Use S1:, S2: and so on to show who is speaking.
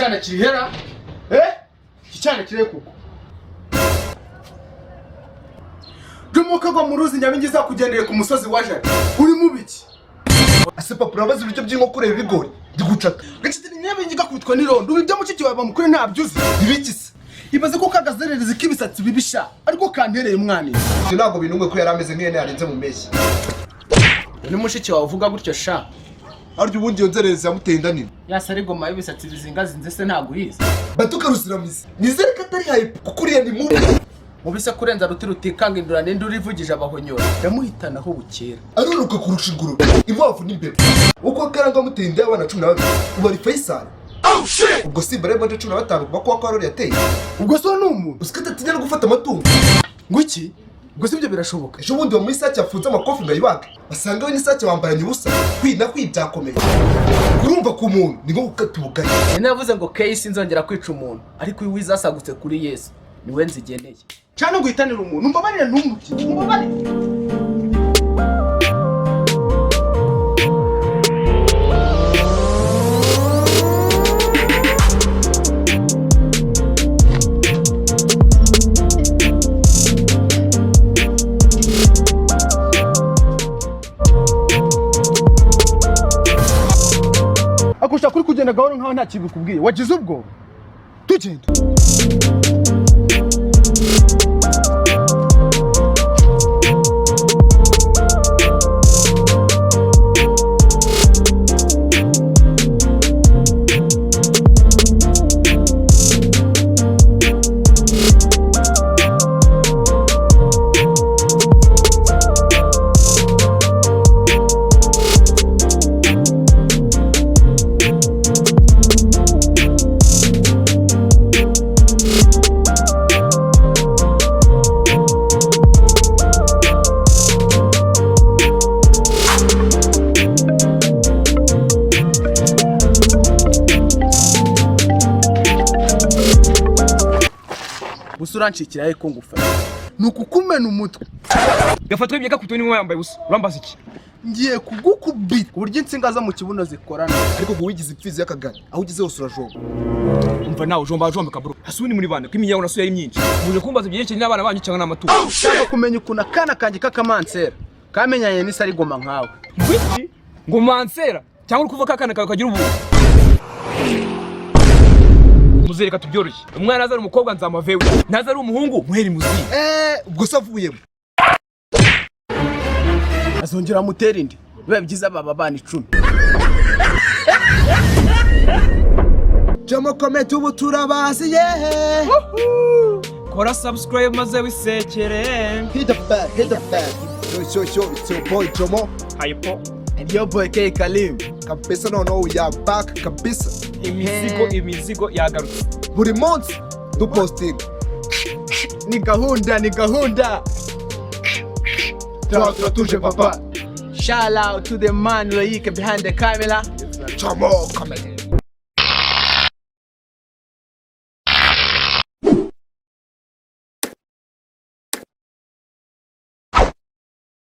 S1: cyana kirihera cyana kire kuko Dumuka go muruzi nyabingiza kugendeye ku musozi wa Jari uri mubiki ase papa urabaza ibiryo by'inkoko reba ibigori ndigucaka gacitira nyabingiga kubitwa nirondo ubibya muciki wawe bamukure ntabyuzi ibikise ibaze ko kagazerereza kibisatsi bibisha ariko kantereye umwana
S2: cyo ntago binumwe ko yarameze nkene yarenze mu meshyi
S1: ni mushiki wawe uvuga gutyo sha
S2: aryo ubundi yonzereza yamuteye ndanini
S1: yasare goma y'ibisatsi bizingazinze se ntago yize
S2: batuka rusiramize nizere ko atari haye kukuriye ni mubi
S1: mubise kurenza ruti rutikanga indura nende urivugije abahonyora yamuhitana aho bukera
S2: aruruka kurusha ingurube inkwavu n'imbeba uko karanga muteye inda y'abana 12 ubu ari Faisal ubwo Simba rero 15 kuba kwa Karoli yateye
S1: ubwo so n'umuntu
S2: usikata tinyana gufata amatungo
S1: nguki ubwo sibyo birashoboka
S2: ejo bundi mu isake yafunze amakofi ngayibaga basanga we n'isake wambaranye ubusa kwina kwibyakomeye kurumva ku muntu ni nko gukata ubugari
S1: navuze ngo case nzongera kwica umuntu ariko uyu wizasagutse kuri Yesu niwe nzigeneye cyane guhitanira umuntu mbabarire ntumuki mbabarire akusha kuri kugenda gahoro nkaho nta kintu kubwiye wagize ubwo tugenda uranshikira ariko ngufata nukukumena umutwe
S3: gafatwe byeka kutoni mwe yambaye busa urambaza iki
S1: ngiye kugukubita uburyo insinga zo mu kibuno zikorana
S2: ariko ngo wigize ipfizi y'akagari aho ugize hose urajomba
S3: umva nawe jomba kaburo hasuni muri bande kwimiyaho naso yari myinshi muje kumbaza byerekeye n'abana banyu cyangwa n'amatungo
S1: shaka kumenya ukuna kana kanjye kakamansera kamenyanye n'isari goma nkawe
S3: wiki ngo mansera cyangwa uri kuvuga kakana kawe kagira ubu muzereka tubyoroshye umwana azari umukobwa nzamavewe naza ari umuhungu muheri muzi
S2: ubwo savuyemo
S1: azongera mutera indi biba byiza baba bana 10
S2: Jama comment ubu turabazi yehe
S3: kora subscribe maze wisekere
S2: hit the bell it's your boy Jomo
S3: hypo
S1: and your boy K Kalim
S2: kabisa no we are back kabisa
S3: imizigo yagarutse
S2: buri month du posting
S1: ni gahunda
S2: tuje papa
S1: shout out to the man Loic behind the camera
S2: Jomo comedy